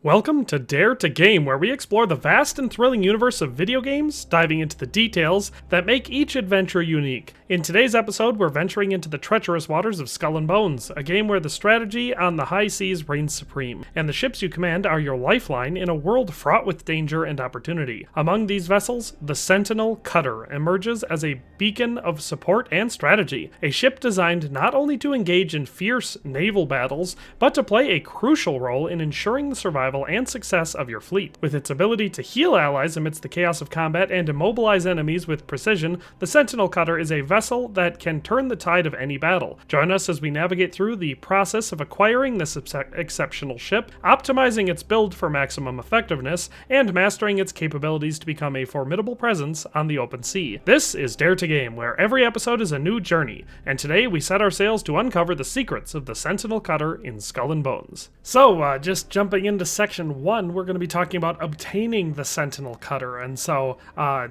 Welcome to Dare to Game, where we explore the vast and thrilling universe of video games, diving into the details that make each adventure unique. In today's episode, we're venturing into the treacherous waters of Skull and Bones, a game where the strategy on the high seas reigns supreme, and the ships you command are your lifeline in a world fraught with danger and opportunity. Among these vessels, the Sentinel Cutter emerges as a beacon of support and strategy, a ship designed not only to engage in fierce naval battles, but to play a crucial role in ensuring the survival and success of your fleet. With its ability to heal allies amidst the chaos of combat and immobilize enemies with precision, the Sentinel Cutter is a vessel that can turn the tide of any battle. Join us as we navigate through the process of acquiring this exceptional ship, optimizing its build for maximum effectiveness, and mastering its capabilities to become a formidable presence on the open sea. This is Dare to Game, where every episode is a new journey, and today we set our sails to uncover the secrets of the Sentinel Cutter in Skull and Bones. So, just jumping into Section 1, we're going to be talking about obtaining the Sentinel Cutter, and so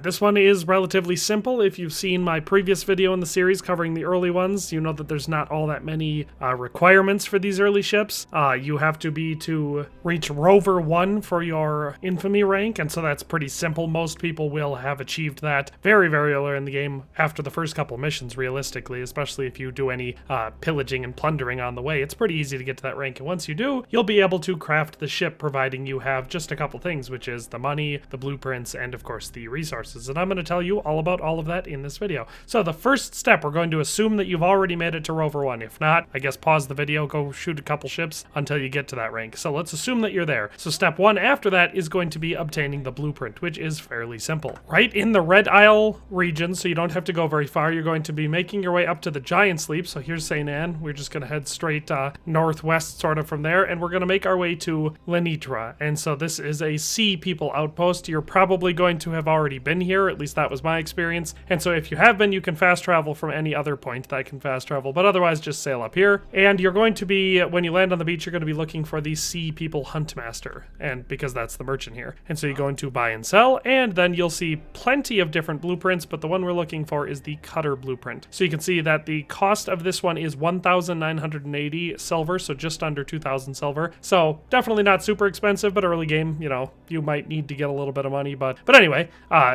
this one is relatively simple. If you've seen my previous video in the series covering the early ones, you know that there's not all that many requirements for these early ships. You have to reach Rover 1 for your infamy rank, and so that's pretty simple. Most people will have achieved that very, very early in the game after the first couple missions, realistically, especially if you do any pillaging and plundering on the way. It's pretty easy to get to that rank, and once you do, you'll be able to craft the ship, providing you have just a couple things, which is the money, the blueprints, and of course the resources. And I'm going to tell you all about all of that in this video. So the first step, we're going to assume that you've already made it to Rover 1. If not, I guess pause the video, go shoot a couple ships until you get to that rank. So let's assume that you're there. So step 1 after that is going to be obtaining the blueprint, which is fairly simple. Right in the Red Isle region, so you don't have to go very far, you're going to be making your way up to the Giant's Leap. So here's St. Anne. We're just going to head straight northwest sort of from there, and we're going to make our way to Lanitra. And so this is a sea people outpost. You're probably going to have already been here, at least that was my experience. And so if you have been, you can fast travel from any other point that can fast travel, but otherwise just sail up here. And you're going to be, when you land on the beach, you're going to be looking for the Sea People Huntmaster, and because that's the merchant here. And so you're going to buy and sell, and then you'll see plenty of different blueprints, but the one we're looking for is the Cutter blueprint. So you can see that the cost of this one is 1,980 silver, so just under 2,000 silver. So definitely not super expensive, but early game, you know, you might need to get a little bit of money, but anyway,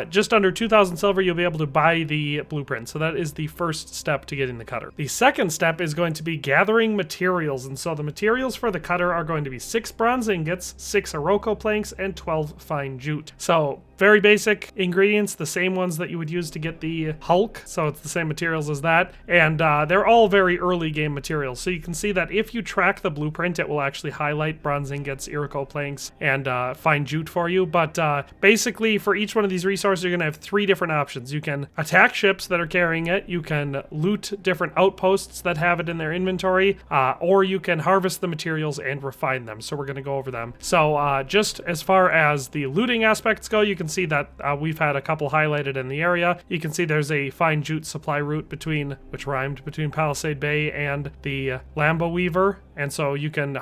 just under 2,000 silver, you'll be able to buy the blueprint. So that is the first step to getting the Cutter. The second step is going to be gathering materials, and so the materials for the Cutter are going to be 6 bronze ingots, 6 Iroko planks, and 12 fine jute. So very basic ingredients, the same ones that you would use to get the Hulk, so it's the same materials as that, and they're all very early game materials. So you can see that if you track the blueprint, it will actually highlight bronze ingots, Iroko planks, and fine jute for you. But basically, for each one of these resources, you're going to have 3 different options. You can attack ships that are carrying it, you can loot different outposts that have it in their inventory, or you can harvest the materials and refine them. So we're going to go over them. So just as far as the looting aspects go, you can see that we've had a couple highlighted in the area. You can see there's a fine jute supply route between Palisade Bay and the Lambo Weaver, and so you can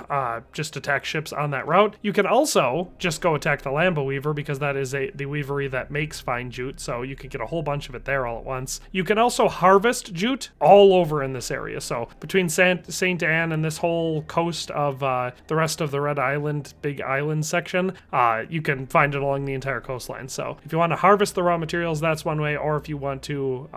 just attack ships on that route. You can also just go attack the Lambo Weaver, because that is the weavery that makes fine jute, so you can get a whole bunch of it there all at once. You can also harvest jute all over in this area, so between St. Anne and this whole coast of the rest of the Red Island, Big Island section, you can find it along the entire coastline. So if you want to harvest the raw materials, that's one way, or if you want to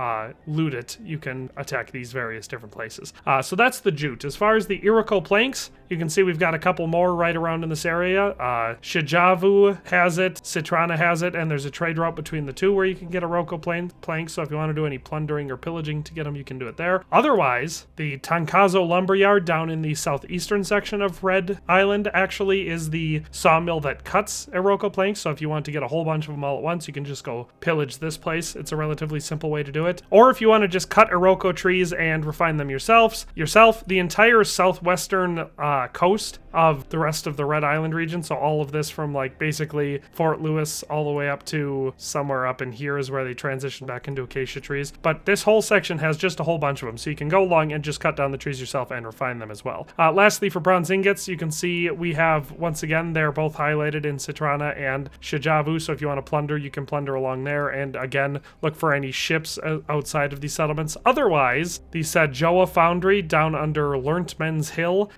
loot it, you can attack these various different places. So that's the jute. As far as the Iroko planks, you can see we've got a couple more right around in this area. Shijavu has it, Citrana has it, and there's a trade route between the two where you can get Iroko planks, so if you want to do any plundering or pillaging to get them, you can do it there. Otherwise, the Tankazo Lumberyard down in the southeastern section of Red Island actually is the sawmill that cuts Iroko planks, so if you want to get a whole bunch of them all at once, you can just go pillage this place. It's a relatively simple way to do it. Or if you want to just cut Iroko trees and refine them yourself, the entire southwestern coast of the rest of the Red Island region, so all of this from like basically Fort Lewis all the way up to somewhere up in here is where they transition back into acacia trees. But this whole section has just a whole bunch of them, so you can go along and just cut down the trees yourself and refine them as well. Lastly, for bronze ingots, you can see we have, once again, they're both highlighted in Citrana and Shijavu, so if you want to plunder, you can plunder along there, and again, look for any ships outside of these settlements. Otherwise, the Sajoa Foundry down under Learntmen's Hill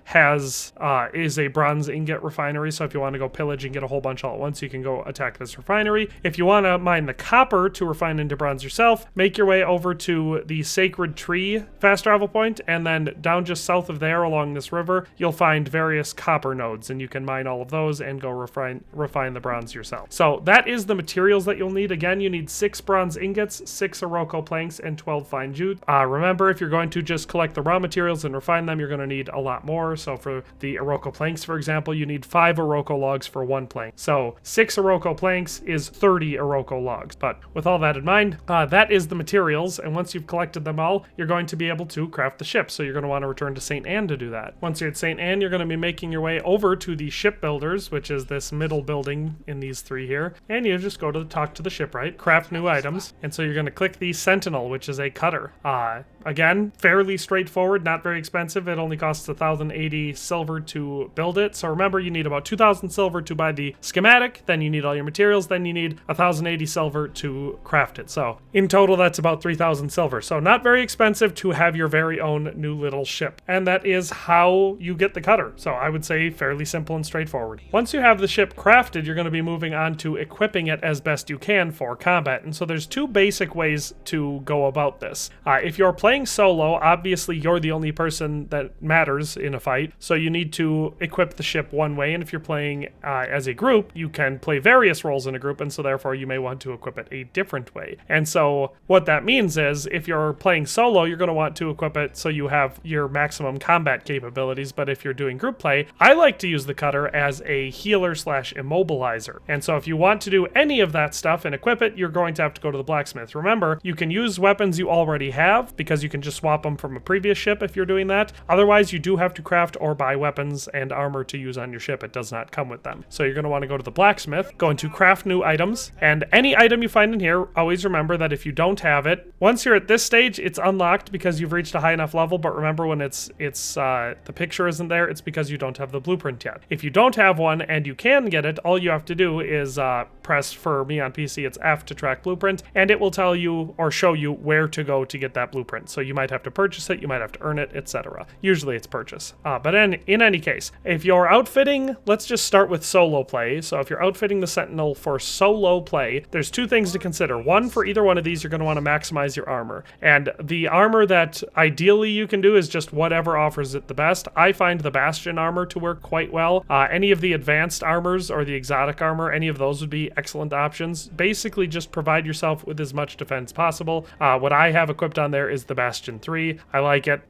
is a bronze ingot refinery, so if you want to go pillage and get a whole bunch all at once, you can go attack this refinery. If you want to mine the copper to refine into bronze yourself, make your way over to the Sacred Tree fast travel point, and then down just south of there along this river, you'll find various copper nodes, and you can mine all of those and go refine the bronze yourself. So that is the materials that you'll need. Again, you need 6 bronze ingots, 6 Iroko planks, and 12 fine jute. Remember, if you're going to just collect the raw materials and refine them, you're going to need a lot more. So for the Iroko planks, for example, you need 5 Iroko logs for 1 plank. So 6 Iroko planks is 30 Iroko logs. But with all that in mind, that is the materials, and once you've collected them all, you're going to be able to craft the ship. So you're going to want to return to St. Anne to do that. Once you're at St. Anne, you're going to be making your way over to the shipbuilders, which is this middle building in these 3 here, and you just go to talk to the shipwright, craft new items, and so you're going to click the Sentinel, which is a cutter. Again, fairly straightforward, not very expensive. It only costs 1,080 silver to build it. So remember, you need about 2,000 silver to buy the schematic, then you need all your materials, then you need 1,080 silver to craft it. So in total, that's about 3,000 silver. So not very expensive to have your very own new little ship. And that is how you get the cutter. So I would say fairly simple and straightforward. Once you have the ship crafted, you're going to be moving on to equipping it as best you can for combat. And so there's 2 basic ways to go about this. If you're playing solo, obviously you're the only person that matters in a fight, so you need to equip the ship one way, and if you're playing as a group, you can play various roles in a group, and so therefore you may want to equip it a different way. And so what that means is, if you're playing solo, you're going to want to equip it so you have your maximum combat capabilities, but if you're doing group play, I like to use the cutter as a healer / immobilizer. And so if you want to do any of that stuff and equip it, you're going to have to go to the blacksmith. Remember, you can use weapons you already have, because you can just swap them from a previous ship if you're doing that. Otherwise, you do have to craft or buy weapons and armor to use on your ship. It does not come with them. So you're going to want to go to the blacksmith, go into craft new items, and any item you find in here, always remember that if you don't have it, once you're at this stage, it's unlocked because you've reached a high enough level, but remember, when the picture isn't there, it's because you don't have the blueprint yet. If you don't have one and you can get it, all you have to do is press, for me on PC, it's F to track blueprint, and it will tell you or show you where to go to get that blueprint. So you might have to purchase it, you might have to earn it, etc. Usually it's purchase. But in any case, if you're outfitting, let's just start with solo play. So if you're outfitting the Sentinel for solo play, there's 2 things to consider. One, for either one of these, you're going to want to maximize your armor. And the armor that ideally you can do is just whatever offers it the best. I find the Bastion armor to work quite well. Any of the advanced armors or the exotic armor, any of those would be excellent options. Basically, just provide yourself with as much defense possible. What I have equipped on there is the Bastion 3. I like it.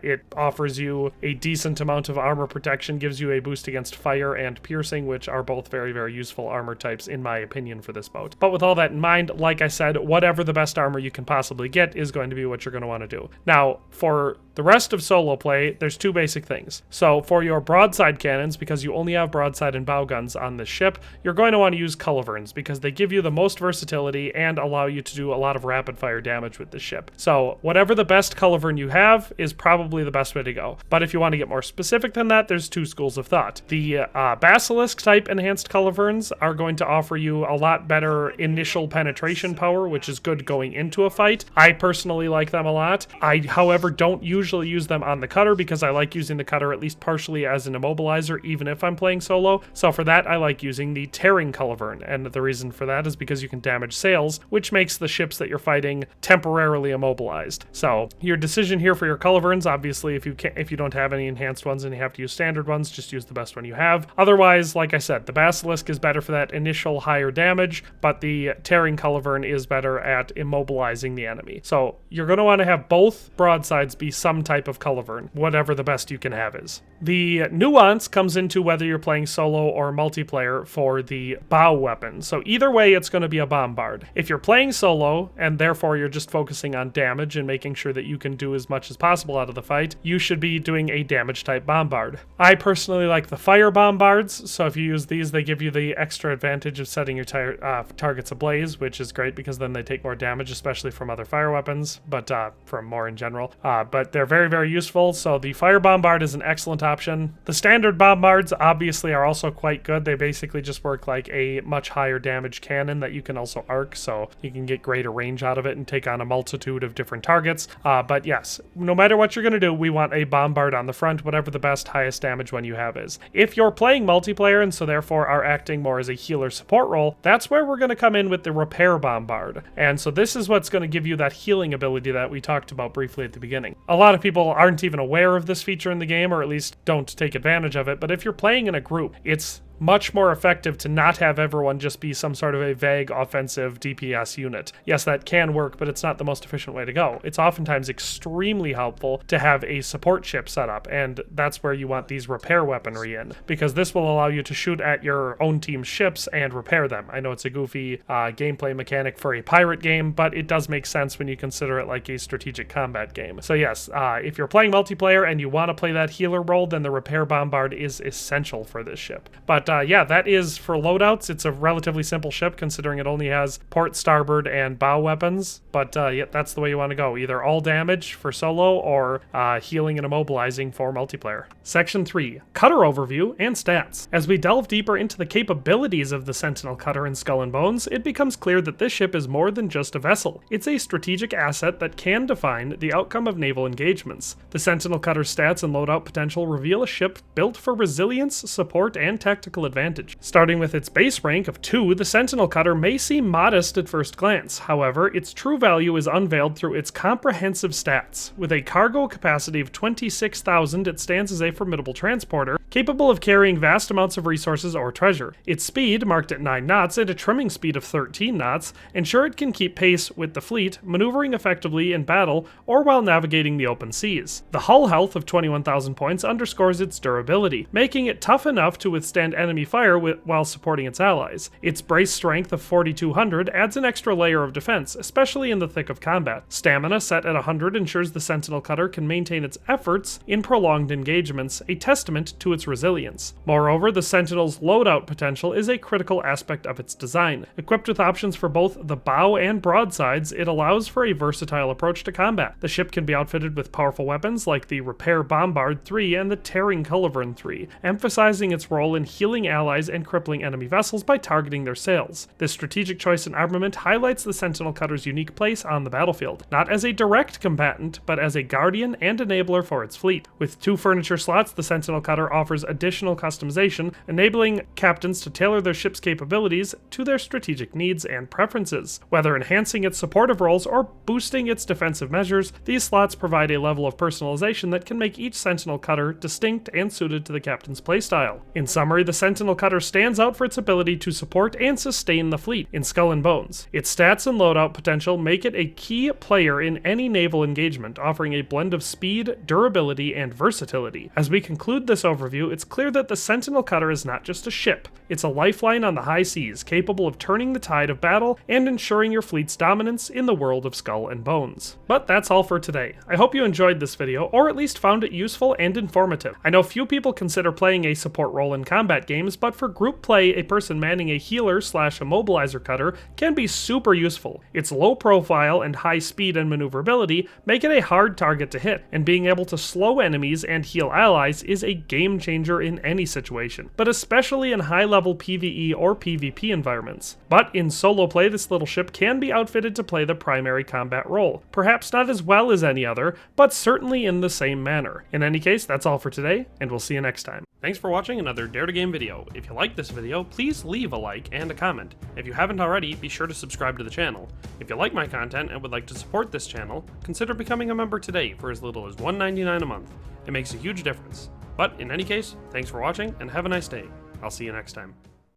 It offers you a decent amount of armor protection, gives you a boost against fire and piercing, which are both very, very useful armor types in my opinion for this boat. But with all that in mind, like I said, whatever the best armor you can possibly get is going to be what you're going to want to do. Now, for the rest of solo play, there's 2 basic things. So for your broadside cannons, because you only have broadside and bow guns on this ship, you're going to want to use culverins because they give you the most versatility and allow you to do a lot of rapid fire damage with this ship. So whatever the best culverin you have is probably the best way to go. But if you want to get more specific than that, there's 2 schools of thought. The basilisk type enhanced culverins are going to offer you a lot better initial penetration power, which is good going into a fight. I personally like them a lot. I, however, don't usually use them on the cutter because I like using the cutter at least partially as an immobilizer, even if I'm playing solo. So for that, I like using the tearing culverin, and the reason for that is because you can damage sails, which makes the ships that you're fighting temporarily immobilized. So your decision here for your culverins, obviously, if you don't have any enhanced ones and you have to use standard ones, just use the best one you have. Otherwise, like I said, the basilisk is better for that initial higher damage, but the tearing culverin is better at immobilizing the enemy. So you're going to want to have both broadsides be some type of culverin, whatever the best you can have is. The nuance comes into whether you're playing solo or multiplayer for the bow weapon. So either way, it's going to be a bombard. If you're playing solo, and therefore you're just focusing on damage and making sure that you can do as much as possible out of the fight, you should be doing a damage type bombard. I personally like the fire bombards, so if you use these, they give you the extra advantage of setting your targets ablaze, which is great because then they take more damage, especially from other fire weapons, but from more in general. But they're very, very useful, so the fire bombard is an excellent option. The standard bombards obviously are also quite good. They basically just work like a much higher higher damage cannon that you can also arc, so you can get greater range out of it and take on a multitude of different targets. But yes, no matter what you're going to do, we want a bombard on the front, whatever the best highest damage one you have is. If you're playing multiplayer and so therefore are acting more as a healer support role, that's where we're going to come in with the repair bombard. And so this is what's going to give you that healing ability that we talked about briefly at the beginning. A lot of people aren't even aware of this feature in the game, or at least don't take advantage of it, but if you're playing in a group, it's much more effective to not have everyone just be some sort of a vague offensive DPS unit. Yes, that can work, but it's not the most efficient way to go. It's oftentimes extremely helpful to have a support ship set up, and that's where you want these repair weaponry in, because this will allow you to shoot at your own team's ships and repair them. I know it's a goofy gameplay mechanic for a pirate game, but it does make sense when you consider it like a strategic combat game. So yes, if you're playing multiplayer and you want to play that healer role, then the repair bombard is essential for this ship. But yeah, that is for loadouts. It's a relatively simple ship considering it only has port, starboard, and bow weapons. But yeah, that's the way you want to go. Either all damage for solo or healing and immobilizing for multiplayer. Section 3, Cutter Overview and Stats. As we delve deeper into the capabilities of the Sentinel Cutter in Skull and Bones, it becomes clear that this ship is more than just a vessel. It's a strategic asset that can define the outcome of naval engagements. The Sentinel Cutter's stats and loadout potential reveal a ship built for resilience, support, and tactical advantage. Starting with its base rank of 2, the Sentinel Cutter may seem modest at first glance. However, its true value is unveiled through its comprehensive stats. With a cargo capacity of 26,000, it stands as a formidable transporter, capable of carrying vast amounts of resources or treasure. Its speed, marked at 9 knots, and a trimming speed of 13 knots, ensure it can keep pace with the fleet, maneuvering effectively in battle or while navigating the open seas. The hull health of 21,000 points underscores its durability, making it tough enough to withstand enemy fire while supporting its allies. Its brace strength of 4,200 adds an extra layer of defense, especially in the thick of combat. Stamina set at 100 ensures the Sentinel Cutter can maintain its efforts in prolonged engagements, a testament to its resilience. Moreover, the Sentinel's loadout potential is a critical aspect of its design. Equipped with options for both the bow and broadsides, it allows for a versatile approach to combat. The ship can be outfitted with powerful weapons like the Repair Bombard 3 and the Tearing Culverin 3, emphasizing its role in healing allies and crippling enemy vessels by targeting their sails. This strategic choice in armament highlights the Sentinel Cutter's unique place on the battlefield, not as a direct combatant, but as a guardian and enabler for its fleet. With 2 furniture slots, the Sentinel Cutter offers additional customization, enabling captains to tailor their ship's capabilities to their strategic needs and preferences. Whether enhancing its supportive roles or boosting its defensive measures, these slots provide a level of personalization that can make each Sentinel Cutter distinct and suited to the captain's playstyle. In summary, the Sentinel Cutter stands out for its ability to support and sustain the fleet in Skull and Bones. Its stats and loadout potential make it a key player in any naval engagement, offering a blend of speed, durability, and versatility. As we conclude this overview, it's clear that the Sentinel Cutter is not just a ship. It's a lifeline on the high seas, capable of turning the tide of battle and ensuring your fleet's dominance in the world of Skull and Bones. But that's all for today. I hope you enjoyed this video, or at least found it useful and informative. I know few people consider playing a support role in combat games, but for group play, a person manning a healer/immobilizer cutter can be super useful. Its low profile and high speed and maneuverability make it a hard target to hit, and being able to slow enemies and heal allies is a game changer in any situation, but especially in high-level PvE or PvP environments. But in solo play, this little ship can be outfitted to play the primary combat role. Perhaps not as well as any other, but certainly in the same manner. In any case, that's all for today, and we'll see you next time. Thanks for watching another Dare to Game video. If you liked this video, please leave a like and a comment. If you haven't already, be sure to subscribe to the channel. If you like my content and would like to support this channel, consider becoming a member today for as little as $1.99 a month. It makes a huge difference. But in any case, thanks for watching and have a nice day. I'll see you next time.